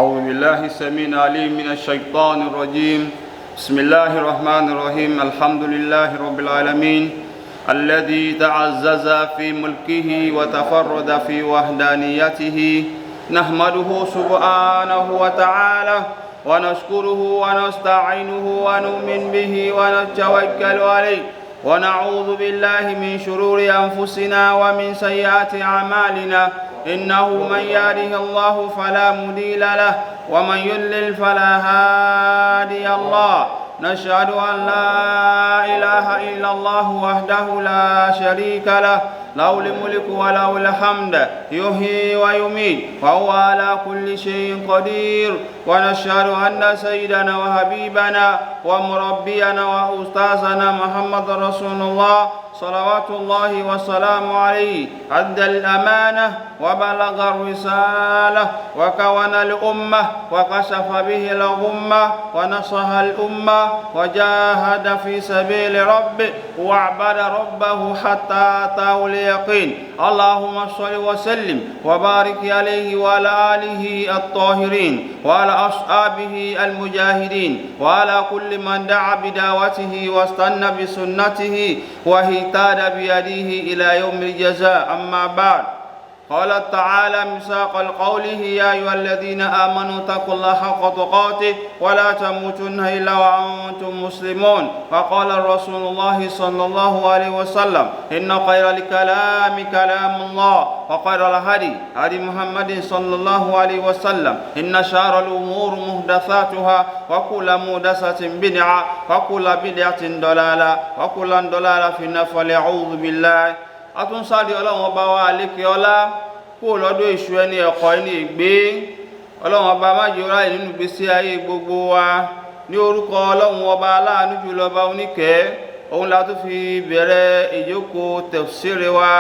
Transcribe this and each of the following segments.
أعوذ بالله السميع العليم من الشيطان الرجيم. بسم الله الرحمن الرحيم. الحمد لله رب العالمين الذي تعزز في ملكه وتفرد في وحدانيته، نحمده سبحانه وتعالى ونشكره ونستعينه ونؤمن به ونتوكل عليه، ونعوذ بالله من شرور أنفسنا ومن سيئات أعمالنا، إنه من يهده الله فلا مضل له ومن يضلل فلا هادي له. نشهد أن لا إله إلا الله وحده لا شريك له، له الملك وله الحمد يحيي ويميت وهو على كل شيء قدير. ونشهد أن سيدنا وحبيبنا ومربينا وأستاذنا محمد رسول الله صلوات الله وسلامه عليه أدى الأمانة وبلغ الرسالة وكون الأمة وكشف به الغمة ونصح الأمة وجاهد في سبيل ربه وعبد ربه حتى أتاه اليقين. اللهم صل وسلم وبارك عليه وعلى آله الطاهرين وعلى أصحابه المجاهدين وعلى كل من دعا بدعوته واستنى بسنته واهتدى بهديه إلى يوم الجزاء. أما بعد، قال تعالى ميثاق قوله: يا أيها الذين آمنوا اتقوا الله حق تقاته ولا تموتن إلا وأنتم مسلمون. وقال الرسول الله صلى الله عليه وسلم: إن خير الكلام كلام الله وخير الهدي هدي محمد صلى الله عليه وسلم. إن شر الأمور محدثاتها وكل محدثة بدعة وكل بدعة ضلالة وكل ضلالة في النار. فليعوذ بالله. Atúnsáde ọlọ́run ọba wa àlékè ọlá kúrò lọ́dọ̀ èṣù ẹni ẹ̀kọ́ ẹni ègbé. Ọlọ́run ọba má jẹ́ ráyè nínú ìgbésí ayé gbogbo wa, ní orúkọ ọlọ́run ọba aláàánú jùlọ ọba oníkẹ́. Òun la tún fi bẹ̀rẹ̀ ìjókòó tafsiri wa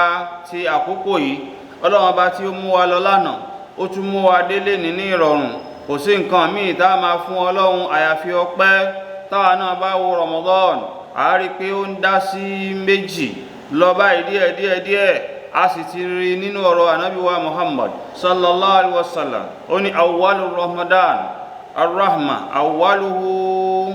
ti àkókò yìí. Ọlọ́run ọba tí ó mú wa lọ lánàá ó tún mú wa délé ní ìrọ̀rùn. Kò sí nǹkan míì tá a máa fún ọlọ́run àyàfi ọpẹ́. Táwa náà bá wo Ramadan, a rí pé ó ń dá sí méjì lọ báyìí díẹ̀ a sì ti rí nínú ọ̀rọ̀ ànábì wa Muhammad sallallahu alaihi wasallam. Ó ní awwalu Ramadan arrahma, awwaluhu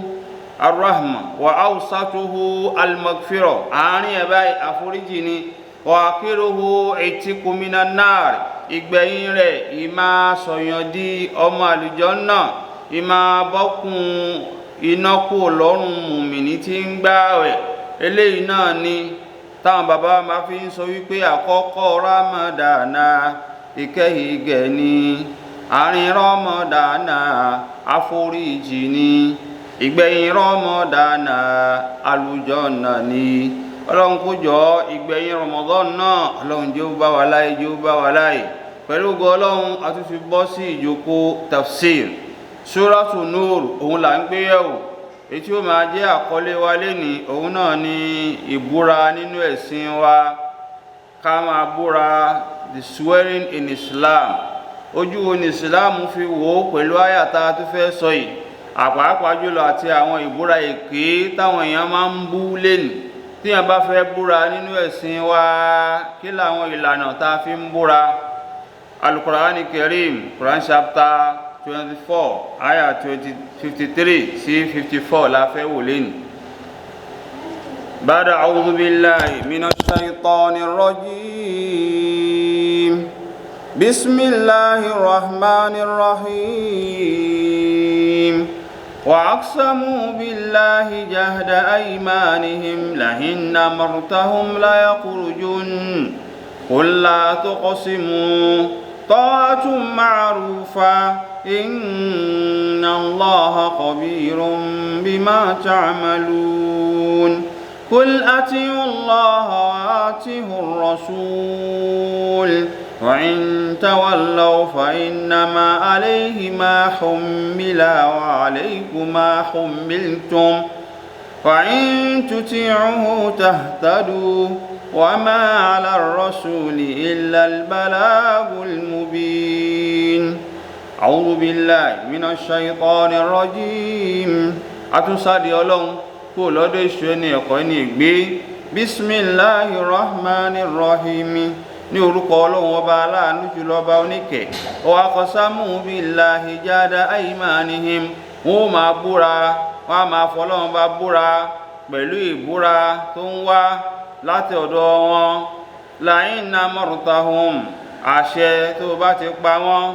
arrahma wa awsatuhu almaghfira. Àárín ẹ̀ báyìí àforíjì ni, wa akhiruhu itqu minan nar. Ìgbẹ̀yìn rẹ̀ ìmá sọ̀yàn di ọmọ àlùjánnà, ìmá bọ́kùn iná kúrò lọ́rùn mùmìnì tí ń gbààwẹ̀. Eléyìí náà ni táwọn bàbá máa fi ń sọ wípé àkọ́kọ́ Ramadana ìkẹyìn gẹ̀ ni, àárín Ramadana àforíjì ni, ìgbẹ̀yìn Ramadana àlùjánnà ni. Ọlọ́run kó jọ ìgbẹ̀yìn Ramadan náà, ọlọ́run jẹ́ ó bá wa láyé, jẹ́ ó bá wa láyé. Pẹ̀lú ògo ọlọ́run a tún fi bọ́ sí ìjókòó tafsir Suratu Nur, òun là ń gbé yẹ̀wò. Èyí tí ó máa jẹ́ àkọlé wa lénìí, òun náà ni ìbúra nínú ẹ̀sìn wa. Ká máa búra, the swearing in Islam. Ojú wo ni Islam fi wò ó pẹ̀lú àyàtà tó fẹ́ sọ yìí, àpapàá jùlọ àti àwọn ìbúra èké táwọn èèyàn máa ń bú lénìí. Tí èèyàn bá fẹ́ búra nínú ẹ̀sìn wa, kí làwọn ìlànà tá a fi ń búra? Al-Qur'ani Karim, Quran chapter 24 ayah 53 sí 54 la fẹ́ wò lẹ́nu. Ba'da a'udhu billahi minash shaytanir rajim. Bismillahir rahmanir rahim. Wa aqsamu billahi jahda aymanihim lahin amartahum la yakhrujun qul la tuqsimu ta'atun ma'rufa إن الله خبير بما تعملون. قل أطيعوا الله وأطيعوا الرسول وإن تولوا فإنما عليه ما حمل وعليكم ما حملتم وإن تطيعوه تهتدوا وما على الرسول إلا البلاغ المبين. أعوذ بالله من الشيطان الرجيم. Atúnsáde ọlọ́run kó lọ́dọ̀ èṣù ẹni ẹ̀kọ́ ẹni ègbé. Bismillahir rahmanir rahim. ní orúkọ Ọlọ́run ọba aláàánú jùlọ ọba oníkẹ́ wa qasamu billahi jada aymanihim wọ́n máa búra wọ́n máa fọlọ́run bá búra pẹ̀lú ìbúra tó ń wá láti ọ̀dọ̀ wọn la'in amartahum àṣẹ tó bá ti pa wọ́n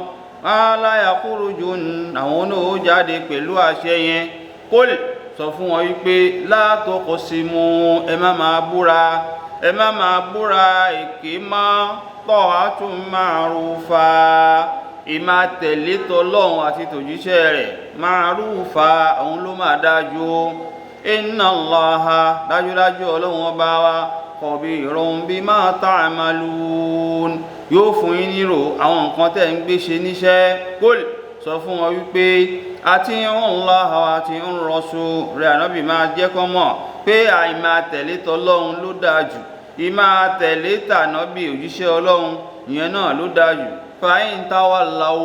la yakhrujun àwọn náà jáde pẹ̀lú àṣẹ yẹn kólì sọ fún wọn wípé la tuqsimu ẹ má máa búra èké mọ́ ta'atun ma'rufa ìmá tẹ̀lé tọlọ́run àti tòjíṣẹ́ rẹ̀ ma'rufa òun ló máa dájú inna Allaha dájúdájú Ọlọ́run ọba wa khabirun bima ta'malun yóò fún yín nírò àwọn nǹkan tẹ́ ń gbé ṣe níṣẹ́ kólì sọ fún wọn wípé ati'u Allah wa ati'u Rasul rẹ̀ ànábì máa jẹ́ kọ́ mọ̀ pé àìmá tẹ̀lé tọlọ́run ló dáa jù ìmá tẹ̀lé tànábì òjíṣẹ́ Ọlọ́run ìyẹn náà ló dáa jù fa in tawallaw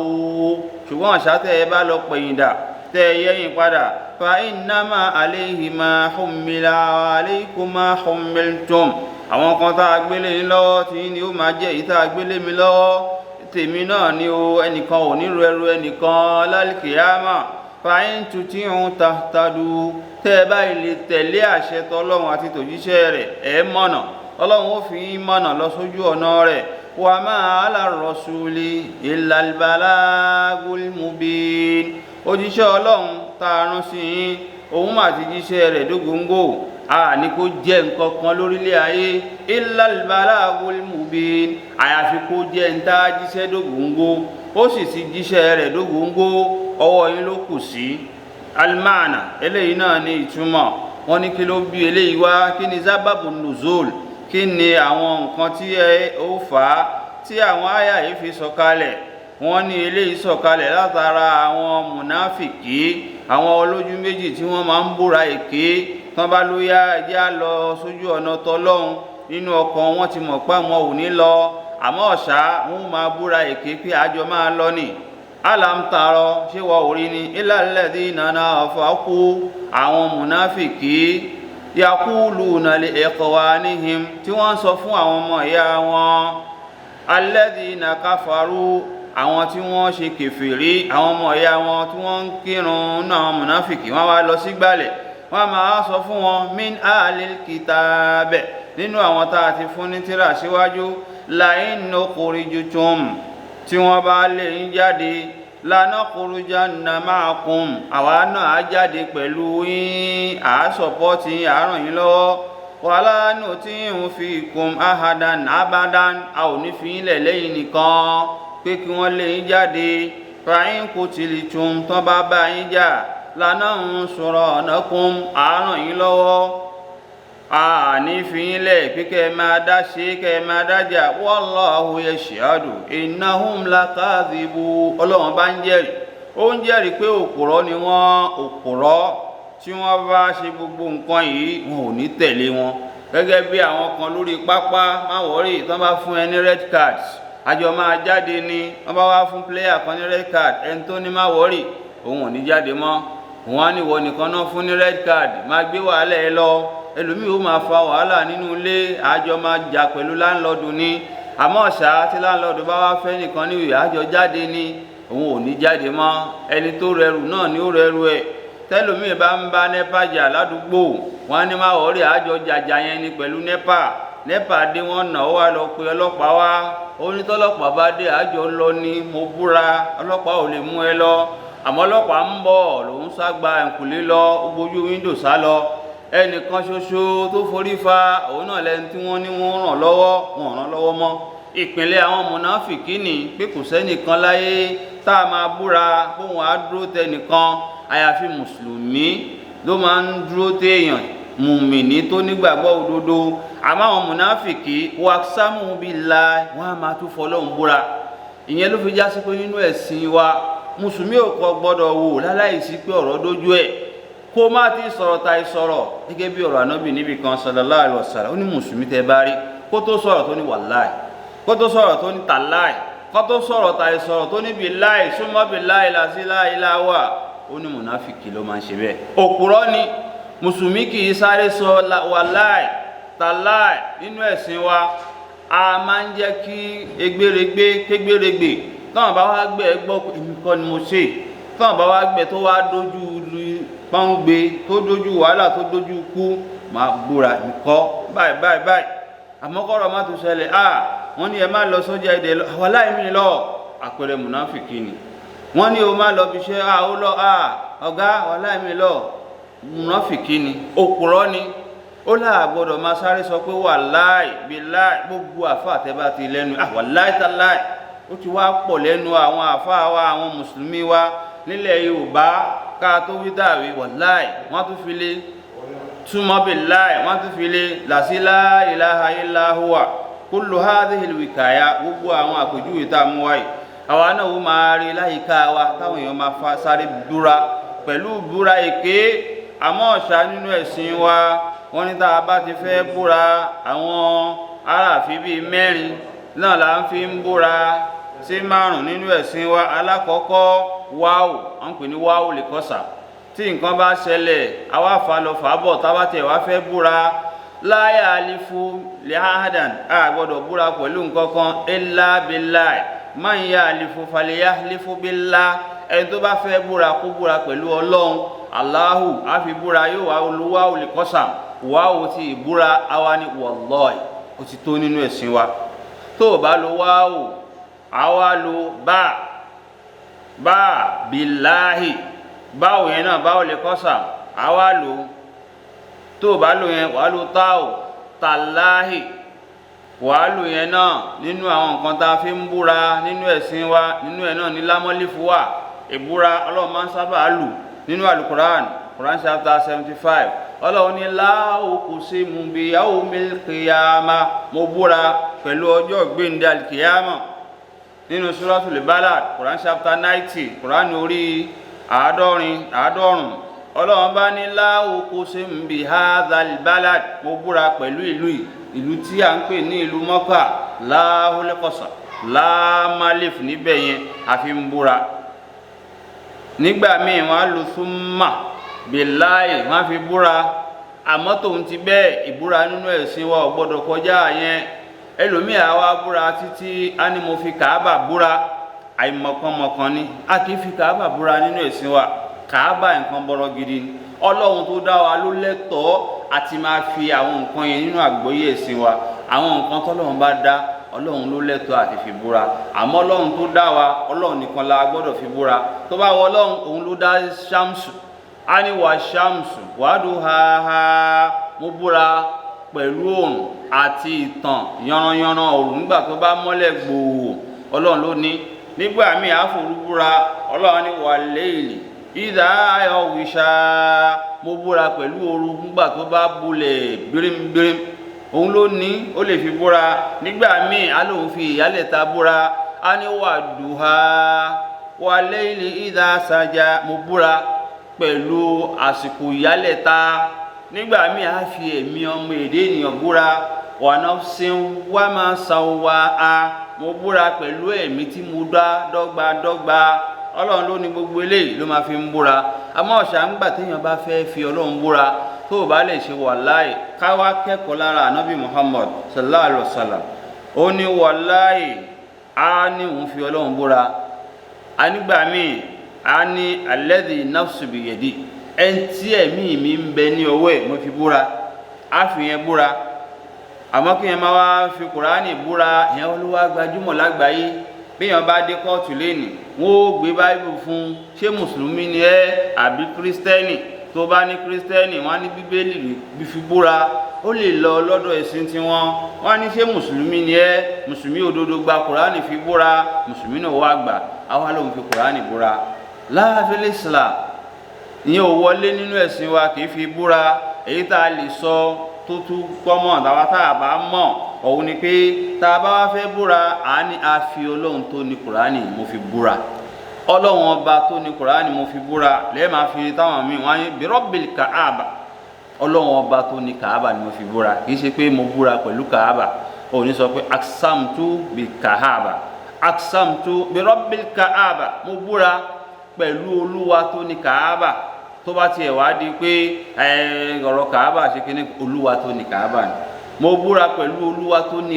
ṣùgbọ́n àṣàtẹ̀ ẹ bá lọ pẹ̀yìn dà tẹ́ ẹ yẹ́yìn padà fa innama alayhi ma hummila wa alaykum ma hummiltum àwọn kan tá a gbélé ní lọ́wọ́ tí ni ó máa jẹ́ èyí tá a gbélé mi lọ́wọ́ tèmi náà ni o ẹnìkan ò ní ru ẹrù ẹnìkan lálkìyámà fa in tuti'u tahtadu tẹ́ ẹ báyìí lè tẹ̀lé àṣẹ tọlọ́run àti tòjíṣẹ́ rẹ̀ ẹ̀ mọ̀nà Ọlọ́run ó fi mọ̀nà lọ sójú ọ̀nà rẹ̀ wa ma ala rasuli illa al-balagul mubin òjíṣẹ́ Ọlọ́run tá a rán sí yín òun mà ti jíṣẹ́ rẹ̀ dógóńgó ní kó jẹ́ nǹkan kan lórílẹ̀ ayé illa al-balagul mubin àyàfi kó jẹ́ ń tá jíṣẹ́ dógóńgó ó sì ti jíṣẹ́ rẹ̀ dógóńgó ọwọ́ yín ló kù sí almana eléyìí náà ní ìtumọ̀ wọ́n ní kí ló bí eléyìí wá kí ni zábàbù nùzúl kí ni àwọn nǹkan tí ó fà á tí àwọn àyà yìí fi sọ̀kalẹ̀ wọ́n ní eléyìí sọ̀kalẹ̀ látara àwọn mùnáfìkì àwọn olójú méjì tí wọ́n máa ń búra èké tán bá ló yá ẹjẹ́ á lọ sójú ọ̀nà tọlọ́hun nínú ọkàn wọn ti mọ̀ pé àwọn ò ní lọ àmọ́ ọ̀ṣá wọn máa búra èké pé àjọ máa lọ nì alam taro ṣé wọ́n ò rí ni ilal ladhina nafaqu àwọn mùnáfìkì yaquluna li ikhwanihim tí wọ́n ń sọ fún àwọn ọmọ ìyá wọn alladhina kafaru àwọn tí wọ́n ṣe kèfèrí àwọn ọmọ ìyá wọn tí wọ́n ń kírun náà àwọn mùnáfìkì wọ́n wá lọ sígbàlẹ̀ wọ́n máa sọ fún wọn min ahlil kitab nínú àwọn tá a ti fún ní tírà síwájú la in ukhrijtum tí wọ́n bá lè ń jáde lanakhrujanna ma'akum àwa náà á jáde pẹ̀lú yín sọ̀pọ́tì ràn yín lọ́wọ́ wala nuti'u fikum ahadan abadan a ò ní fi yín lẹ̀ lẹ́yìn nìkan pé kí wọ́n lè ń jáde fa in qutilitum tán bá yín jà lanansurannakum ràn yín lọ́wọ́ ní fi yín lẹ̀ pé kẹ́ ẹ máa dá ṣe kẹ́ ẹ máa dájà wallahu yashhadu innahum lakadhibu Ọlọ́run bá ń jẹ́rìí ó ń jẹ́rìí pé òpùrọ́ ni wọ́n òpùrọ́ tí wọ́n bá ṣe gbogbo nǹkan yìí wọn ò ní tẹ̀lé wọn gẹ́gẹ́ bí àwọn kan lórí pápá má wọ́rí tán bá fún ẹ ní red card àjọ máa jáde ni wọ́n bá wá fún player kan ní red card ẹni tó ní má wọ́rí òun ò ní jáde mọ́ òun á ní ìwọ nìkan náà fún ní red card máa gbé wàhálà ẹ lọ ẹlòmíì ó máa fa wàhálà nínú ilé àjọ máa jà pẹ̀lú láńlọ́ọ̀dù ni àmọ́ ṣá tí láńlọ́ọ̀dù bá wá fẹ́ nìkan ní ìwé àjọ jáde ni òun ò ní jáde mọ́ ẹni tó rẹrù náà ni ó rẹrù ẹ̀ tẹ́lòmíì bá ń bá nẹ́pà jà ládùúgbò wọn ní má wọ́rí àjọ jàjà yẹn ni pẹ̀lú nẹ́pà dé wọ́n nà ó wá lọ pé ọlọ́pàá wá ó ní tọ́lọ́pàá bá dé àjọ lọ ni mo búra ọlọ́pàá ò lè mú ẹ lọ àmọ́ ọlọ́pàá ń bọ̀ lòún ságba ẹ̀kùnlé lọ ó gbójú wíńdò sá lọ ẹnìkan ṣoṣo tó forí fa òun náà lẹ́ni tí wọ́n ní wọ́n ràn lọ́wọ́ mọ́ ìpínlẹ̀ àwọn mùnáfìkì ní pé kò sẹ́nìkan láyé tá a máa búra bóun á dúró tẹnìkan àyàfi mùsùlùmí ló máa ń dúró téèyàn mùmìnì tó nígbàgbọ́ òdodo àmọ́ àwọn mùnáfìkì waqsamu billahi wọ́n á máa tún fọlọ́hun búra ìyẹn ló fi já sí pé nínú ẹ̀sìn wa mùsùlùmí ò kò gbọ́dọ̀ wò láláìsí pé ọ̀rọ̀ dójú ẹ̀ kó má ti sọ̀rọ̀ ta ìsọ̀rọ̀ gẹ́gẹ́ bí ọ̀rọ̀ ànábì níbi kan sallallahu alaihi wasallam ó ní mùsùlùmí tẹ bá rí kó tó sọ̀rọ̀ tó ní wàláì kó tó sọ̀rọ̀ tó ní tàláì kó tó sọ̀rọ̀ ta ìsọ̀rọ̀ tó ní billahi summa billahi la ilaha wà ó ní mùnáfìkì ló máa ń ṣe bẹ́ẹ̀ òpùrọ́ ni mùsùlùmí kì í sáré sọ wàláì tàláì nínú ẹ̀sìn wa a máa ń jẹ́ kí egbèrègbè kégbèrègbè tọ́wọ́n bá wá gbẹ gbọ́ èmi kọ́ ni mo ṣe tọ́wọ́n bá wá gbẹ tó wá dojú pọ́ngbé tó dojú wàhálà tó dojú kú máa búra nìkọ́ báyìí àmọ́ kọ́rọ̀ má tó ṣẹlẹ̀ wọ́n ní ẹ má lọ sọ́jà èdè àwọn aláìmí lọ àpẹẹrẹ mùnáfìkì ni wọ́n ní o má lọ bí iṣẹ́ ó lọ ọ̀gá àwọn aláìmí lọ mùnáfìkì ni òpùrọ́ ni ó láà gbọ́dọ̀ máa sáré sọ pé wàláì bíláì gbogbo àfáà tẹ́ bá ti lẹ́nu wàláì táláì ó ti wá pọ̀ lẹ́nu àwọn àfáà wa àwọn mùsùlùmí wa nílẹ̀ Yorùbá ká tó wí dàwí wàláì wọ́n tún fi lé túmọ̀ bíláì wọ́n tún fi lé làsí la ilaha illa huwa kullu hadhihi alwikaya gbogbo àwọn àpèjúwe tá a mú wáyé àwa náà ó máa rí láyìíká wa táwọn èèyàn máa sáré búra pẹ̀lú búra èké àmọ́ ọ̀ṣà nínú ẹ̀sìn wa wọ́n ní tá a bá ti fẹ́ búra àwọn aráàfin bíi mẹ́rin náà là ń fi ń búra sí márùn nínú ẹ̀sìn wa alákọ̀ọ́kọ́ wáwò wọ́n ń pè ní wáwò lè kọ́sà tí nǹkan bá ṣẹlẹ̀ àwa fà lọ fà bọ̀ táwa tẹ̀ wá fẹ́ búra láyà àlìfù lihadan a gbọ́dọ̀ búra pẹ̀lú nǹkan kan illa billahi man yahlifu falyahlifu billah ẹni tó bá fẹ́ búra kó búra pẹ̀lú Ọlọ́run Allahu a fi búra yóò wá olúwa olè kọ́sà wáwò tí ìbúra àwa ní wallahi ó ti tó nínú ẹ̀sìn wa tó o bá lo wáwò àwa lo bá billahi báwo yẹn náà báwo lè kọ́sà àwa lo tó o bá lo yẹn wàá lo táò tàláhì wàá lo yẹn náà nínú àwọn nǹkan tá a fi ń búra nínú ẹ̀sìn wa nínú ẹ̀ náà ní lámọ́lífù wà ìbúra Ọlọ́run máa ń sábà lù nínú alukuran Quran chapter 75 Ọlọ́run ní la uqsimu bi yawmil qiyamah mo búra pẹ̀lú ọjọ́ gbẹ̀ǹdẹ̀ alikiyama nínú suratul balad Quran chapter 90 Quran orí àádọ́rùn Ọlọ́run bá ní la uqsimu bi hadhal balad mo búra pẹ̀lú ìlú tí a ń pè ní ìlú Mọ́kà láhùl qasam láàmálìf níbẹ̀ yẹn àfi ń búra nígbà míì wọ́n á lo súnmà billahi wọ́n fi búra àmọ́ tòun ti bẹ́ẹ̀ ìbúra nínú ẹ̀sìn wa ò gbọ́dọ̀ kọjá yẹn ẹlòmíì àwa búra títí á ní mo fi Kàábà búra àìmọ̀kànmọ̀kàn ni a kì í fi Kàábà búra nínú ẹ̀sìn wa Kàábà nǹkan bọ̀rọ̀ gidi ni Ọlọ́run tó dá wa ló lẹ́tọ̀ọ́ àti máa fi àwọn nǹkan yẹn nínú àgbọ́yé ẹ̀sìn wa àwọn nǹkan tọ́lọ́run bá dá Ọlọ́run ló lẹ́tọ̀ọ́ àti fi búra àmọ́ Ọlọ́run tó dá wa Ọlọ́run nìkan la gbọ́dọ̀ fi búra tó bá wọ Ọlọ́run òun ló dá ṣámsù á ní wà ṣámsù wàdúhàhà mo búra pẹ̀lú òòrùn àti ìtàn yanranyanran òòrùn nígbà tó bá mọ́lẹ̀ gbòò Ọlọ́run ló ní nígbà míì àforú búra Ọlọ́run ní wà léèlì ìdá ayọ̀ wìṣà mo búra pẹ̀lú òru nígbà tó bá bulẹ̀ birimbirim òun ló ní ó lè fi búra nígbà míì á lóun fi ìyálẹ̀ta búra á ní wà dùhà wà léèlì ìdá sàjà mo búra pẹ̀lú àsìkò ìyálẹ̀ta nígbà míì á fi ẹ̀mí ọmọ èdè ènìyàn búra wà nafsin wà máa sàwà mo búra pẹ̀lú ẹ̀mí tí mo dá dọ́gbadọ́gba Ọlọ́run ló ní gbogbo eléyìí ló máa fi ń búra àmọ́ ọ̀sà ń gbà téèyàn bá fẹ́ fi Ọlọ́run búra tó o bá lè ṣe wàláì káwá kẹ́kọ̀ọ́ lára ànábì Muhammad sallallahu alayhi wa sallam ó ní wàláì á ní òun fi Ọlọ́run búra a nígbà míì á ní alladhi nafsu biyadi ẹni tí ẹ̀mí mi ń bẹ ní ọwọ́ ẹ̀ mo fi búra á fi yẹn búra àmọ́ kí yẹn máa wá fi Kùránì búra ìyẹn olúwa gbajúmọ̀ lágbàáyé bíyàn bá dé kóòtù lẹ́nì wọ́n ó gbé báíbù fún ṣé mùsùlùmí ni ẹ́ àbí kírísítẹ́nì tó bá ní kírísítẹ́nì wọ́n á ní bíbélì bí fi búra ó lè lọ lọ́dọ̀ ẹ̀sìn tiwọn wọ́n á ní ṣé mùsùlùmí ni ẹ́ mùsùlùmí òdodo gba Kùránì fi búra mùsùlùmí náà wá gbà àwa lòun fi Kùránì búra láàfin Islam ìyẹn ò wọlé nínú ẹ̀sìn wa kì í fi búra èyí tá a lè sọ tó tún kọ́mọ̀ táwa tá a bá mọ̀ òun ni pé tá a bá wá fẹ́ búra à ní a fi Ọlọ́run tó ní Kùránì mo fi búra Ọlọ́run ọba tó ní Kùránì mo fi búra lẹ́ẹ̀ máa fi táwọn míì wọ́n á ní bi Rabbil Kaaba Ọlọ́run ọba tó ní Kaaba ni mo fi búra kì í ṣe pé mo búra pẹ̀lú Kaaba òun ní sọ pé aksamtu bi Kaaba aksamtu bi Rabbil Kaaba mo búra pẹ̀lú Olúwa tó ní Kaaba tó bá tiẹ̀ wá di pé ọ̀rọ̀ Kaaba ṣe kí ní Olúwa tó ní Kaaba ni mo búra pẹ̀lú olúwa tó ní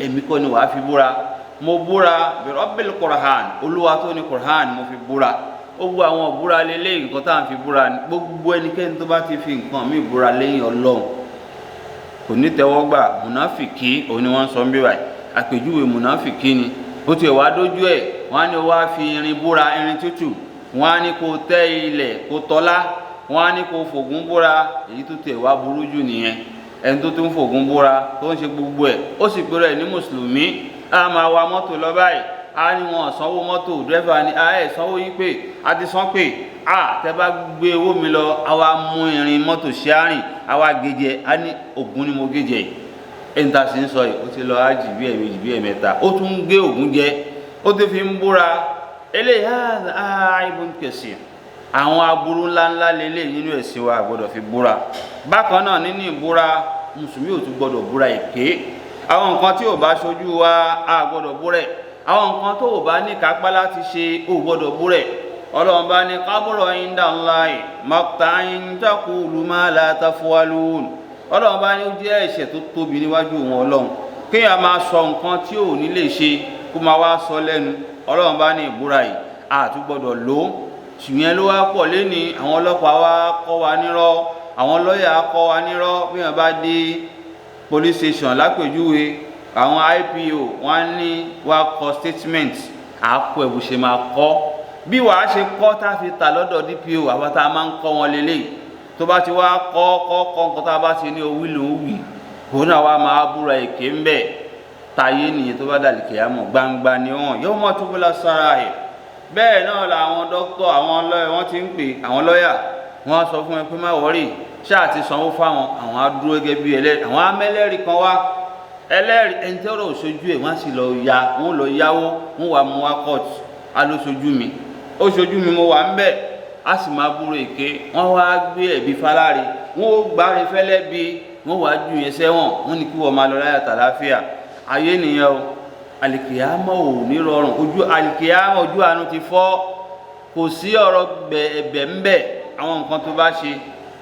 ẹ̀mí kọ́ ni wàá fi búra, mo búra bi rabbil Qur'an, olúwa tó ní Qur'an mo fi búra. Gbogbo àwọn ìbúra lélẹ́yìn nǹkan tá à ń fi búra ni. Gbogbo ẹnikẹ́ni tó bá ti fi nǹkan mí búra lẹ́yìn Ọlọ́run kò ní tẹ́wọ́gbà. Mùnáfìkì òun ni wọ́n sọ ń bí báyìí, àpèjúwe mùnáfìkì ni. Bó ti wá dójú ẹ̀ wọ́n á ní wá fi irin búra, irin tútù, wọ́n á ní kó tẹ́ ilẹ̀ kó tọ́lá, wọ́n á ní kó fògùn búra. Èyí tó tẹ̀ wá burú jù nìyẹn. Ẹni tó tún fògùn búra tó ń ṣe gbogbo ẹ̀ ó sì pèrè ẹ̀ ní mùsùlùmí, á máa wa mọ́tò lọ báyìí, á ní wọn sanwó mọ́tò, dírẹ́fà ni ẹ̀ sanwó yín pé a ti san pé tẹ́ bá gbé owó mi lọ, a wá mú irin mọ́tò ṣe àrìn, a wá gèjè, á ní ògùn ni mo gèjè yìí. Ẹni tá a sì ń sọ yìí ó ti lọ ájì bí ẹ̀mejì bí ẹ̀mẹ́ta, ó tún ń gé ògùn jẹ, ó ti fi ń búra. Eléyìí àìbùn kẹsì, àwọn aburú ńláńlá lélẹ̀ nínú ẹ̀sìn wa gbọ́dọ̀ fi búra. Bákan náà nínú ìbúra, mùsùlùmí ò tún gbọ́dọ̀ búra èké. Àwọn nǹkan tí ò bá ṣojú wa a gbọ́dọ̀ búrẹ̀, àwọn nǹkan tó ò bá ní kápá láti ṣe ò gbọ́dọ̀ búrẹ̀. Ọlọ́run bá ní kábúrò inda Allahi maqtan taqulu ma la taf'alun. Ọlọ́run bá ní ó jẹ́ ẹ̀ṣẹ̀ tó tóbi níwájú wọn Ọlọ́run kéèyàn máa sọ nǹkan tí ò ní lè ṣe kó máa wá sọ lẹ́nu. Ọlọ́run bá ní ìbúra yìí a tún gbọ́dọ̀ lò ó. Ṣùgbọ́n ló wá pọ̀ lẹ́ni àwọn ọlọ́pàá wa kọ́ wa nírọ́, àwọn lọ́ọ̀yà kọ́ wa nírọ́. Bí wọ́n bá dé police station lápèjúwe, àwọn IPO wọ́n ní wá kọ statement, àpò ẹ̀bù ṣe máa kọ́ bí wàá ṣe kọ́ tá a fi tà lọ́dọ̀ DPO. àwọn tá a máa ń kọ́ wọn lélẹ́yìí, tó bá ti wá kọ́ nǹkan tá a bá ti ní owí ló ń wì, òun náà wá máa búra èké ń bẹ̀. Táyé nìyẹn tó bá dàlí kìyàmọ̀ gbangba ni wọ́n yóò mọ̀ tó bọ́lá sára ẹ̀. Bẹ́ẹ̀ náà làwọn dókítà, àwọn lọ́yà wọ́n ti ń pè àwọn lọ́yà, wọ́n sọ fún ẹ pé má wọ́rì, ṣáà ti sanwó fáwọn, àwọn á dúró gẹ́gẹ́ bí ẹlẹ́rìí, àwọn amẹ́lẹ́rìí kan wá, ẹlẹ́rìí ẹni tí ọ̀rọ̀ òṣojú ẹ̀ wọ́n sì lọ yáwó, wọ́n wà mú wá court, á ló ṣojú mi, ó ṣojú mi, mo wà ń bẹ̀, á sì máa búrò èké. Wọ́n wá gbé ẹ̀bí faláre, wọ́n ó gbáre fẹ́lẹ́ bí, wọ́n wá ju yẹn sẹ́wọ̀n, wọ́n ní kí wọ́n máa lọ láyà tàlàáfíà. Ayé nìyẹn o, àlìkìyámọ̀ ò ní rọrùn, ojú àlìkìyámọ̀ ojú àánú ti fọ́, kò sí ọ̀rọ̀ ẹ̀bẹ̀ ń bẹ̀. Àwọn nǹkan tó bá ṣe,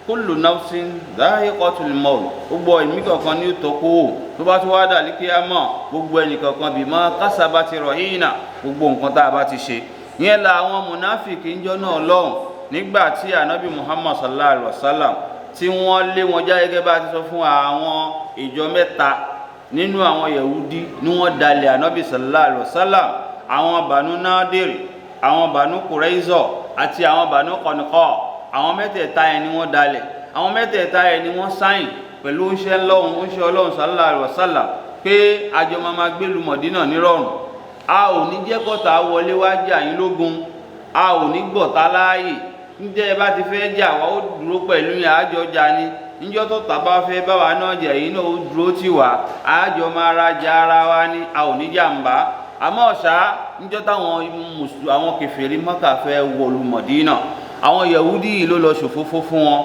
kullu nafsin dha'iqatul maut, gbogbo ẹ̀mí kankan ní òtọ́kù wò. Tó bá tún wá dà àlìkìyámọ̀, gbogbo ẹnì kankan bima kasabati rahina, gbogbo nǹkan tá a bá ti ṣe. Ìyẹn la àwọn mùnáfìkì ń jọ́ náà lọ́hùn nígbà tí ànábì Muhammad sallallahu alaihi wasallam tí wọ́n lé wọn já gẹ́gẹ́ bá ti sọ fún àwọn ìjọ mẹ́ta nínú àwọn Yahudi ní wọ́n dalẹ̀ ànábì sallallahu alaihi wasallam, àwọn Banu Nadir, àwọn Banu Qurayza àti àwọn Banu Qanqa. Àwọn mẹ́tẹ̀ẹ̀ta yẹn ni wọ́n dalẹ̀, àwọn mẹ́tẹ̀ẹ̀ta yẹn ni wọ́n sáyìn pẹ̀lú oúnṣẹ́ Ọlọ́run sallallahu alaihi wasallam pé àjọ máa gbé lu Mọ̀dínà nírọ̀rùn, a ò ní jẹ́ kọ́ta wọlé wá jà yín lógun, a ò ní gbọ̀ta láàyè, ǹjẹ́ ẹ bá ti fẹ́ jà wá ó dúró pẹ̀lú yín, àjọ jà ni, níjọ́ tó tà bá fẹ́ bá wa náà jà yín náà ó dúró tì wá, àjọ máa rajà ara wa ní, a ò ní jàǹbá. Àmọ́ ọ̀sá níjọ́ táwọn àwọn kèfèrí Mákà fẹ́ wọ̀lú Mọ̀dínà, àwọn Yahudi yìí ló lọ ṣòfófó fún wọn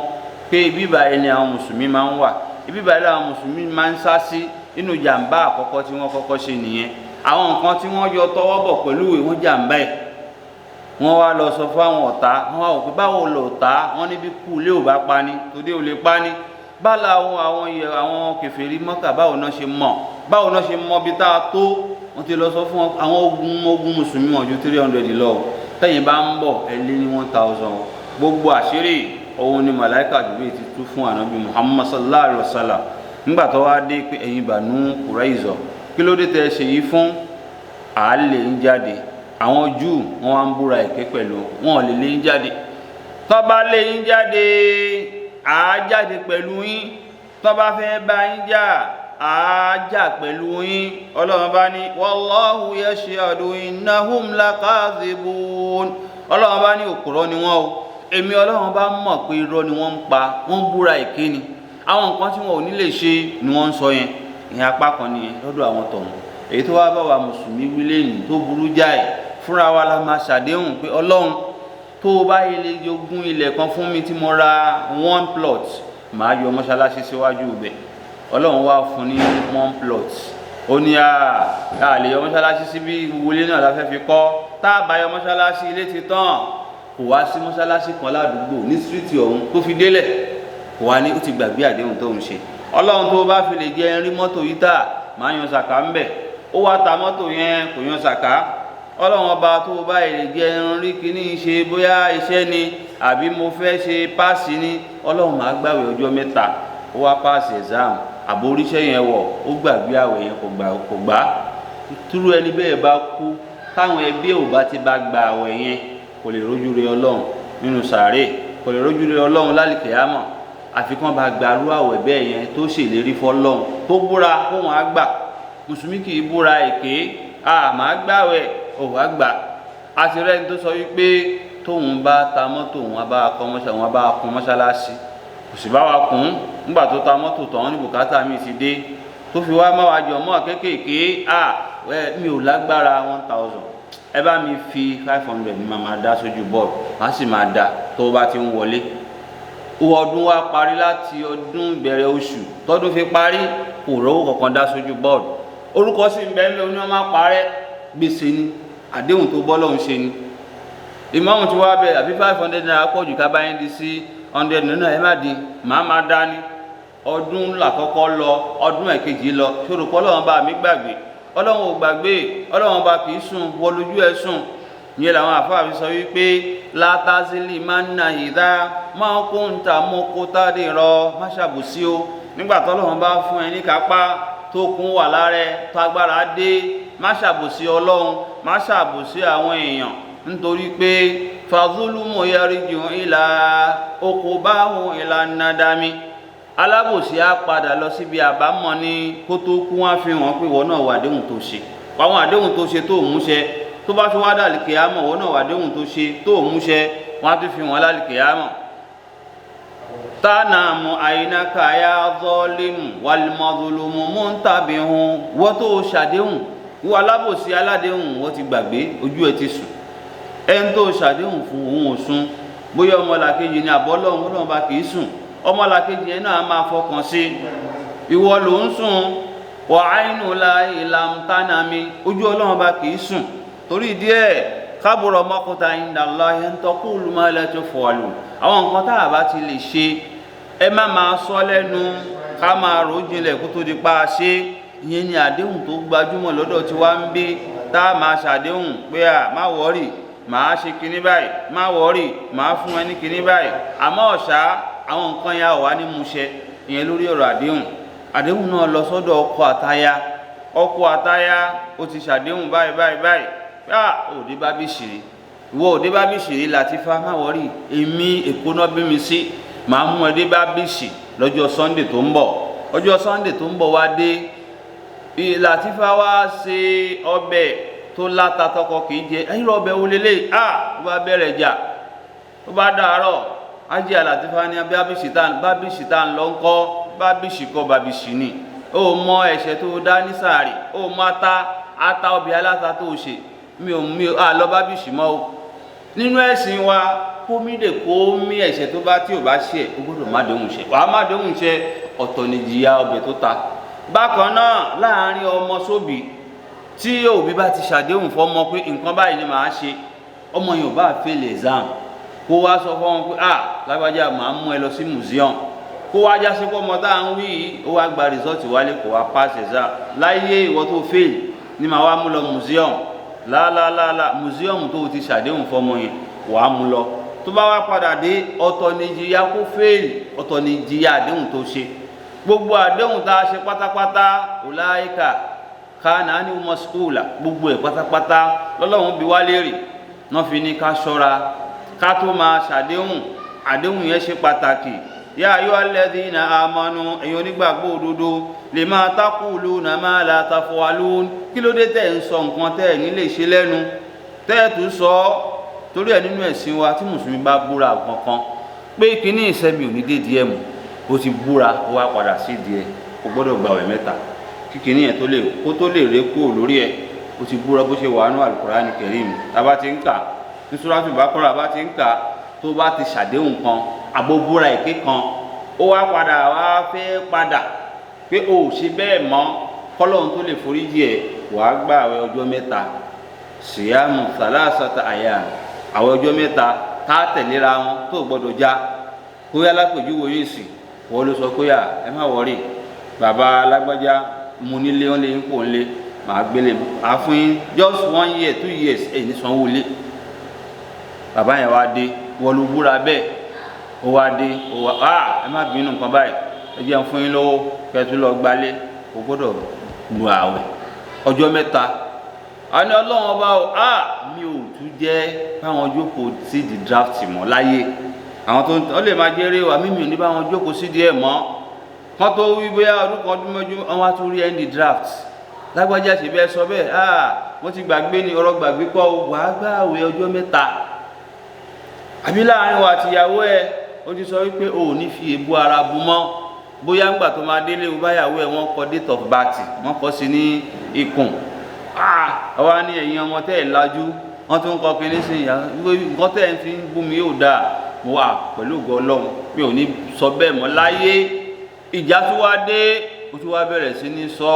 pé ibi báyìí ni àwọn mùsùlùmí máa ń wà, ibi báyìí làwọn mùsùlùmí máa ń sá sí. Inú jàǹbá àkọ́kọ́ tí wọ́n kọ́kọ́ ṣe nìyẹn. Àwọn nǹkan tí wọ́n yọ tọwọ́ bọ̀ pẹ̀lú ìwé wọn jàǹbá ẹ̀, wọ́n wá lọ sọ fún àwọn ọ̀tá, wọ́n wá wò pé báwo lọ ọ̀tá, wọ́n níbi kú ilé ò bá pa ni, tòde ò lè pa ni. Bála àwọn kèfèrí Mákà báwo náà ṣe mọ̀ bí tá a tó. Wọ́n ti lọ sọ fún àwọn ogun mùsùlùmí wọn ju 300 lọ, tẹ́yìn bá ń bọ̀ ẹ lé ní 1000. Gbogbo àṣírí òun ni màláíkà Jibril ti tú fún ànábì Muhammad sallallahu alaihi wasallam nígbà tó wá dé pé ẹ̀yin Banu Qurayza kí ló dé tẹ́ ṣe yìí fún àálẹ̀ ń jáde. Àwọn Júù wọ́n wá ń búra èké pẹ̀lú wọn lè lé ń jáde, tó bá lé ń jáde àá jáde pẹ̀lú yín, tó bá fẹ́ bá yín jà àá jà pẹ̀lú yín. Ọlọ́run bá ní wallahu yashhadu innahum lakazibun. Ọlọ́run bá ní òkúrọ́ ni wọ́n o, èmi Ọlọ́run bá mọ̀ pé irọ́ ni wọ́n ń pa, wọ́n ń búra èké ni. Àwọn nǹkan tí wọn ò ní lè ṣe ni wọ́n ń sọ yẹn. Ìyẹn apá kan nìyẹn lọ́dọ̀ àwọn tọ̀hún. Èyí tó wá bá wa mùsùlùmí wí lẹ́yìn tó burú jáì, fúnra wa la máa ṣàdéhùn pé Ọlọ́run tó o bá ilé jogún ilẹ̀ kan fún mi tí mo ra 1 plot, màá yọ mọ́ṣáláṣí síwájú ibẹ̀. Ọlọ́run wá fún ní 1 plot, ó ní a lè yọ mọ́ṣáláṣí síbí, wọlé náà la fẹ́ fi kọ́, tá a bá yọ mọ́ṣáláṣí ilé ti tán, kò wá sí mọ́ṣáláṣí kan ládùúgbò ní síríìtì ọ̀hún tó fi délẹ̀, kò wá ní ó ti gbàgbé àdéhùn tó ń ṣe. Ọlọ́run tó bá fi lè jẹ́ rí mọ́tò yìí tà máa yan sàká ń bẹ̀, ó wá ta mọ́tò yẹn kò yan sàká. Ọlọ́run ọba tó bá lè jẹ́ rí kíní ṣe bóyá iṣẹ́ ni àbí mo fẹ́ ṣe páàsì ni, Ọlọ́run máa gbàwé ọjọ́ mẹ́ta, ó wá páàsì exam àboríṣẹ́ yẹn wọ̀, ó gbàgbé àwẹ̀ yẹn kò gbà. Túrú ẹni bẹ́ẹ̀ bá kú táwọn ẹbí ò bá ti bá gba àwẹ̀ yẹn kò lè rójú rere Ọlọ́run nínú sàárè, kò lè rójú rere Ọlọ́run lálìkìyámọ̀. Àfi kán bá gbarú àwẹ̀ bẹ́ẹ̀ yẹn tó ṣèlérí fọ́lọ́run tó búra kóhun á gbà. Mùsùlùmí kì í búra èké, máa gbàwẹ̀ ò wá gbà. A ti rẹ́ni tó sọ wípé tóun bá ta mọ́tò wọn bá kọ́ mọ́ṣáláṣí, kò sì bá wa kún nígbà tó ta mọ́tò tán ní bùkátà mi ti dé, tó fi wá máa wá jọ mọ́ kéékèèké, mi ò lágbára 1000, ẹ bá mi fi 500 ní máa dá sójú bọ́ọ̀lù, má sì máa dá tó bá ti ń wọlé. Ọdún wa parí láti ọdún ìbẹ̀rẹ̀ oṣù tọ́dún fi parí kò rówó kankan dá sójú bọ́ọ̀lù. Orúkọ sì ń bẹ́ẹ̀ lé oní ọmọ parẹ́, gbèsè ni, àdéhùn tó bọ́lọ́hún ṣe ni. Ìmáàmù tí wàá bẹ àbí 500 naira pọ̀ jù ká bá yín di sí 100 naira, ẹ má dín, máa dá ní. Ọdún làkọ́kọ́ lọ, ọdún ẹ̀kejì lọ, ṣòro pọ́ Ọlọ́run bá mi gbàgbé. Ọlọ́run ò gbàgbé, Ọlọ́run bá kì í sùn, wọ lójú ẹ sùn. Ìyẹn làwọn àfáà fi sọ wípé látàzílì máa ń nà ìdá máa kó ń ta mọ́kó tádé rọ má ṣàbòsí o. Nígbà tọ́lọ́run bá fún ẹ ní kápá tó kún wà lára tó agbára dé, má ṣàbòsí Ọlọ́run, má ṣàbòsí àwọn èèyàn, nítorí pé fàzúlùmọ̀ yaríjù ìlà okòbáhùn ìlà nàdámi. Alábòsí á padà lọ síbi àbámọ̀ ní kó tó kú, wọ́n á fi hàn pé wọ́n náà wà àdéhùn tó ṣe, àwọn àdéhùn tó ṣe tó múṣẹ. Tó bá fi wá dàlìkìyámọ̀ wọ́n náà wà àdéhùn tó ṣe tó múṣẹ, wọ́n á tún fi hàn lálìkìyámọ̀. Tánàmù àyínáka yá zọ́ọ́límù wàlìmọ̀dùlùmù mú ń tàbí hun, wọ́n tó ṣàdéhùn, wọ́n alábòsí aládéhùn wọ́n ti gbàgbé, ojú ẹ ti sùn. Ẹni tó ṣàdéhùn fún òun ò sùn, bóyá ọmọlàkejì ni àbọ́lọ́hún, Ọlọ́run bá kì í sùn, ọmọlàkejì yẹn náà máa fọkàn sí. Ìwọ ló ń sùn, wà áìnù la ìlàm tánàmì, ojú Ọlọ́run bá kì í sùn. Torí díẹ̀ kábùrọ̀ mọ́kúta indallahi an taqulu ma la taf'alun. Àwọn nǹkan tá a bá ti lè ṣe, ẹ má máa sọ lẹ́nu, ká máa rò jinlẹ̀ kó tó di pa ṣe. Ìyẹn ni àdéhùn tó gbajúmọ̀ lọ́dọ̀ tí wá ń bí, tá a máa ṣàdéhùn pé má wọ́rì, máa ṣe kinní báyìí, má wọ́rì, máa fún ẹ ní kinní báyìí. Àmọ́ ọ̀ṣá àwọn nǹkan ya wà ní múṣẹ. Ìyẹn lórí ọ̀rọ̀ àdéhùn. Àdéhùn náà lọ sọ́dọ̀ ọkọ àtaya. Ọkọ àtaya ó ti ṣàdéhùn báyìí, òde bá bí ṣìrí, ìwọ òde bá bí ṣìrí Latifa má wọ́rì, èmi Èkó náà bí mi sí, màá mú ẹdí bá bí ṣì lọ́jọ́ Sunday tó ń bọ̀. Ọjọ́ Sunday tó ń bọ̀ wá dé, Latifa wá ṣe ọbẹ̀ tó láta tọkọ kì í jẹ, ẹ̀yìn ọbẹ̀ wo lélẹ̀, ó bá bẹ̀rẹ̀ jà, ó bá dàárọ̀, Ajé Latifa ní bábíṣì tá ń lọ ń kọ́, bábíṣì kọ́ bábíṣì ni, ó mọ ẹ̀ṣẹ̀ tó dá ní sàárì, ó mọ ata ọbẹ̀ aláta tó ṣe, mi ò lọ bábíṣì mọ́ o. Nínú ẹ̀sìn wa kó mí ẹ̀ṣẹ̀ tó bá tí ò bá ṣe, ó gbọ́dọ̀ má déhùn ṣe, wàá má déhùn ṣe, ọ̀tọ̀ ni jìyà ọbẹ̀ tó ta. Bákan náà láàárín ọmọ sóbì, tí òbí bá ti ṣàdéhùn fọ́mọ pé nǹkan báyìí ni màá ṣe, ọmọ yẹn ò bá fail exam, kó wá sọ fọ́mọ pé lágbájá màá mú ẹ lọ sí museum, kó wá já sí pọ́mọ tá à ń wí yìí, ó wá gba result wálé kó wá pass exam, láyé ìwọ tó fail ni màá wá mú lọ museum. Láàlá museum tó ti ṣàdéhùn fọ́mọ yẹn wàá mú lọ. Tó bá wá padà dé, ọ̀tọ̀ ni jìyà kó fail, ọ̀tọ̀ ni jìyà àdéhùn tó ṣe. Gbogbo àdéhùn tá a ṣe pátápátá, ọláìka kana ni mas'ula, gbogbo ẹ̀ pátápátá lọ́lọ́run bi wá léèrè. Náà fi ní ká ṣọ́ra ká tó máa ṣàdéhùn. Àdéhùn yẹn ṣe pàtàkì. Ya ayyuhal ladhina amanu, ẹ̀yin onígbàgbọ́ òdodo, lima taquluna ma la taf'alun. Kí ló dé tẹ́ ń sọ nǹkan tẹ́ ẹ̀ ní lè ṣe lẹ́nu, tẹ́ ẹ̀ tún sọ torí ẹ̀ nínú ẹ̀sìn wa tí mùsùlùmí bá búra kankan pé kíní ìṣẹ́mi ò ní dé díẹ̀ mú, ó ti búra ó wá padà sí díẹ̀, ó gbọ́dọ̀ gbààwẹ̀ mẹ́ta kíkiní yẹn kó tó lè ré kúrò lórí ẹ̀. Ó ti búra bó ṣe wà nínú Al-Qur'ani Karim, tá bá ti ń kà ní Suratul Baqara, bá ti ń kà tó bá ti ṣàdéhùn kan àbóbúra èké kan, ó wá padà wá fẹ́ padà pé o ò ṣe bẹ́ẹ̀ mọ́, kọ́lọ́hún tó lè foríjì ẹ̀, wàá gbààwẹ̀ ọjọ́ mẹ́ta, siyamu salasata ayyam, àwọn ọjọ́ mẹ́ta tá a tẹ̀léra wọn tó gbọ́dọ̀ já. Kó yá lápèjúwe yìí sì wọ́n ló sọ pé ẹ má wọrí, bàbá alágbájá mo nílé wọn lè ń pò ńlé màá gbélé màá fún yín just 1 year 2 years ní sanwó lé. Bàbá yẹn wá dé wọ́n ló búra bẹ́ẹ̀ ó wá dé ó wá ẹ má bínú nǹkan báyìí ẹ jẹ́ fún yín lówó kẹ́tù lọ gbálé o gbọ́dọ̀ lu àwẹ̀ ọjọ́ mẹ́ta. A ní Ọlọ́run ọba o mi ò tún jẹ́ báwọn jókòó sí di draft mọ́ láyé àwọn tó lè máa jẹ́rẹ́ wa mímì ní báwọn jókòó sí di ẹ̀ mọ́ wọ́n tó wí bóyá ọdún kan ọdún mọ́jú wọn wá tún rí ẹni draft lágbájá ṣe bẹ́ẹ̀ sọ bẹ́ẹ̀ wọ́n ti gbàgbé ní ọ̀rọ̀ gbàgbé kọ́ wàá gbààwẹ̀ ọjọ́ mẹ́ta àbí láàrin wa àti ìyàwó ẹ ó ti sọ wípé o ò ní fi èbú ara bu mọ́ bóyá ńgbà tó máa délé o báyàwó ẹ wọ́n kọ date of birth wọ́n kọ sí ní ikùn àwa ní ẹ̀yin ọmọ tẹ́ ẹ̀ lajú wọ́n tún kọ kínní sí ìyá nǹkan tẹ́ ẹ̀ fi ń bú mi yóò dáa mo wà pẹ̀lú ògo Ọlọ́run mi ò ní sọ bẹ́ẹ̀ mọ́ láyé. Ìjà tó wá dé ó tún wá bẹ̀rẹ̀ sí ní sọ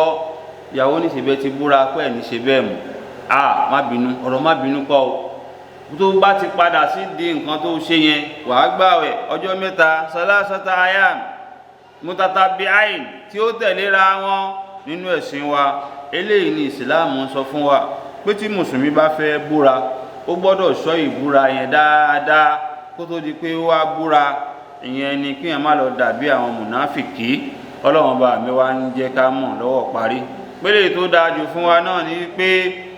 ìyàwó ní ṣe bẹ́ẹ̀ ti búra pé ẹ̀ ní ṣe bẹ́ẹ̀ mọ́ má bínú ọ̀rọ̀ má bínú kọ́ o tó bá ti padà sí di nǹkan tó ṣe yẹn wàá gbààwẹ̀ ọjọ́ mẹ́ta salasata ayam mutatabi'ain tí ó tẹ̀léra wọn nínú ẹ̀sìn wa. Eléyìí ni ìsìláàmù sọ fún wa pé tí mùsùlùmí bá fẹ́ búra ó gbọ́dọ̀ ṣọ́ ìbúra yẹn dáadáa kó tó di pé wá búra ìyẹn ni kí èèyàn má lọ dàbí àwọn mùnáfìkì. Ọlọ́run bá mi wá ń jẹ́ ká mọ̀ lọ́wọ́ parí pélé tó dáa jù fún wa náà ni pé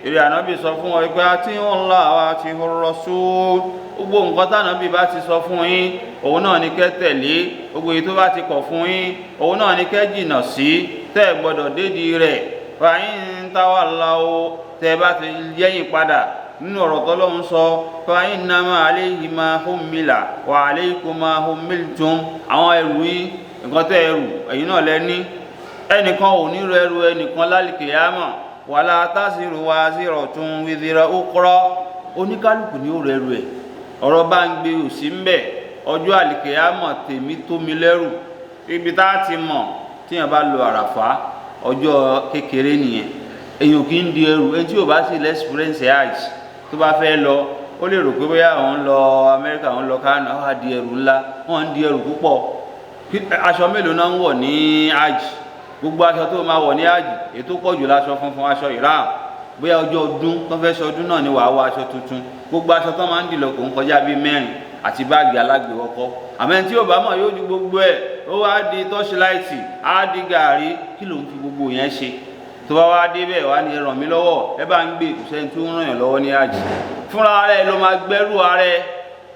èrè ànábì sọ fún wọn pé ati'ullaha wa ati'ur rasul gbogbo nǹkan tánàbì bá ti sọ fún yín òun náà ni kẹ́ tẹ̀lé gbogbo èyí tó bá ti kọ̀ fún yín òun náà ni kẹ́ jìnnà sí tẹ́ ẹ gbọ́dọ̀ dédìí rẹ̀. Fa in tawallaw tẹ́ bá ti yẹ̀yìn padà nínú ọ̀rọ̀ tọ́lọ́run sọ fa innama alayhi ma hummila wa alaykum ma hummiltum àwọn ẹrù yín nǹkan tẹ́ ẹrù ẹ̀yin náà lẹ́ní ẹnìkan ò ní rọ ẹrù ẹnìkan lálìkìyámà wala taziru waziratun wizra ukhra oníkálùkù ní ó rọ ẹrù ẹ̀ ọ̀rọ̀ bá ń gbé òsì ń bẹ̀ ọjọ́ àlìkìyámà tèmi tó mi lẹ́rù ibi tá a ti mọ̀ tíyàn bá lo àràfá ọjọ́ kékeré nìyẹn èyàn kì í di ẹrù ẹni tí ò bá sì lẹ́sìpírẹ́ǹsì hajj tó bá fẹ́ lọ ó lè rò pé bóyá òun lọ Amẹ́ríkà òun lọ Kánò àwọn àdì ẹrù ńlá wọ́n ń di ẹrù púpọ̀. Aṣọ mélòó náà ń wọ̀ ní hajj gbogbo aṣọ tó máa wọ̀ ní hajj ètò pọ̀jù láṣọ funfun aṣọ ìram bóyá ọjọ́ ọdún tó fẹ́ ṣọdún náà ni wàá wọ aṣọ tuntun gbogbo aṣọ tó máa ń dìlọ kò ń kọjá bíi 4 àti báàgì alágbèwọ́kọ́ àmọ́ ẹni tí ò bá mọ̀ yóò di gbogbo ẹ̀ ó wá di tọ́ṣíláìtì á di gàárì kí ló ń fi gbogbo yẹn ṣe tó bá wá débẹ̀ wá ní ẹ ràn mí lọ́wọ́ ẹ bá ń gbé ìkùsẹ́ni tó ń ràn yàn lọ́wọ́ ní àjì fúnra rẹ̀ ló máa gbẹ́rù ààrẹ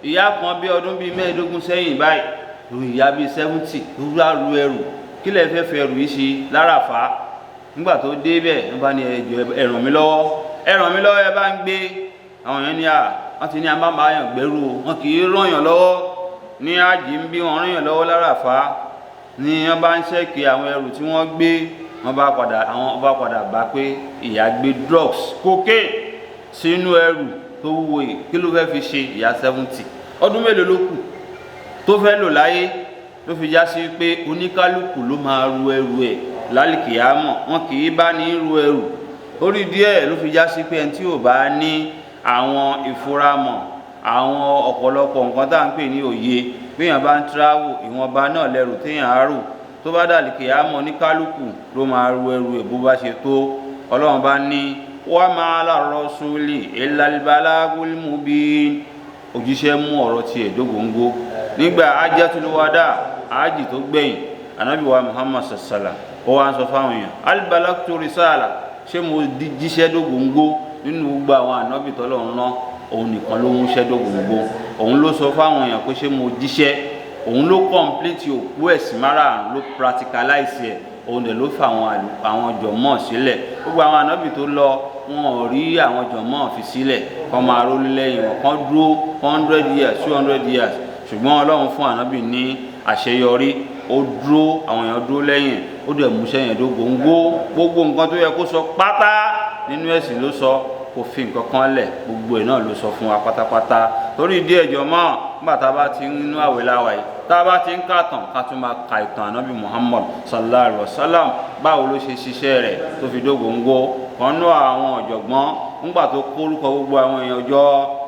ìyá kan bí ọdún bíi 15 sẹ́yìn báyìí ìyá bíi 70 rúra ru ẹrù kí lẹ fẹ́ fẹ́ rù yìí ṣe láràfá nígbà tó débẹ̀ ẹ bá ní ẹ ràn mí lọ́wọ́ ẹ bá ń gbé àwọn yẹn ní wọ́n ti ní abámayàn gbẹ́rù wọn kì í ràn yàn lọ́wọ́ ní àjì ń bí wọn ràn yàn lọ́wọ́ láràfá ni wọ́n bá ń ṣẹ́kì àwọn ẹrù tí wọ́n gbé wọ́n bá padà bá pé ìyá gbé drugs cocaine sínú ẹrù tó wúwo yìí kí ló fẹ́ fi ṣe ìyá 70 ọdún mélòó ló kù tó fẹ́ lò láyé ló fi já sí pé oníkálukú ló máa ru ẹrù ẹ̀ lálìkìyámọ̀ wọn kì í bá ní ru ẹrù orí díẹ̀ ló fi já sí pé ẹni tí ò bá ní àwọn ìfuramọ̀ àwọn ọ̀pọ̀lọpọ̀ nǹkan tá à ń pè ní òye béèyàn bá ń travel ìwọ̀nba náà lẹ́rù téèyàn á rù tó bá dàlí kìyàmọ̀ ní kálukú ló máa ru ẹrù ẹ̀ bó bá ṣe tó. Ọlọ́run bá ní wa ma ala rasuli illa al-balagul mubin òjíṣẹ́ mú ọ̀rọ̀ tiẹ̀ dógóńgó nígbà hajjatul wada ájì tó gbẹ̀yìn ànábì wa Muhammad sallallahu ó wá ń sọ fáwọn èèyàn al-balagtu risala ṣé mo jíṣẹ́ dógóńgó nínú gbogbo àwọn ànábì tọ́lọ́run rán òun nìkan ló mú ṣẹ́ dógóńgó òun ló sọ fáwọn èèyàn pé ṣé mo jíṣẹ́ òun ló complete òkú ẹ̀sìn márààrún ló practicalize ẹ̀ òun dẹ̀ ló fa àwọn jọ̀mọ́ sílẹ̀ gbogbo àwọn ànábì tó lọ wọn ò rí àwọn jọ̀mọ́ fi sílẹ̀ kọ́ máa rólé lẹ́yìn wọn kán dúró 100 years 200 years ṣùgbọ́n Ọlọ́run fún ànábì ní àṣeyọrí ó dúró àwọn èèyàn dúró lẹ́yìn ó dẹ̀ múṣẹ́ yẹn dógóńgó gbogbo nǹkan tó yẹ kó sọ pátá nínú ẹ̀sìn ló sọ kò fi nǹkan kan lẹ̀ gbogbo ẹ̀ náà ló sọ fún wa pátápátá torí ìdí ẹ̀jọ̀ mọ́ nígbà tá a bá ti ń nínú àwẹ̀ láwa yìí tá a bá ti ń kàtàn ká tún máa ka ìtàn ànábì Muhammad sallallahu alaihi wasallam báwo ló ṣe ṣiṣẹ́ rẹ̀ tó fi dógóńgó kan náà àwọn ọ̀jọ̀gbọ́n nígbà tó kórúkọ gbogbo àwọn èèyàn jọ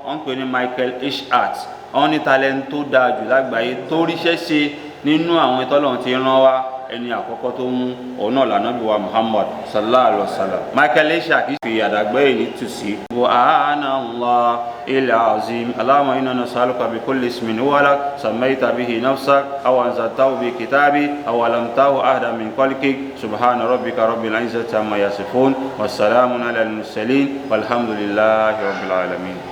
wọ́n ń pè ní Michael H. Hart wọ́n ní talent tó dáa jù lágbàáyé tó ríṣẹ́ ṣe nínú àwọn ìtọ́lọ́run ti rán wa ẹni àkọ́kọ́ tó mú òun náà l'Ànábì wa Muhammad sallallahu alaihi wasallam. Michael Leisha kì í fi àdàgbẹ́ yìí tùsí. Subhanallah al-azim. Allahumma inna nas'aluka bi kulli ismin huwa lak sammayta bihi nafsak aw anzaltahu bi kitabi aw alamtahu ahadan min khalqik. Subhana rabbika rabbil izzati amma yasifun wa salamun ala al-mursalin walhamdulillahi rabbil alamin.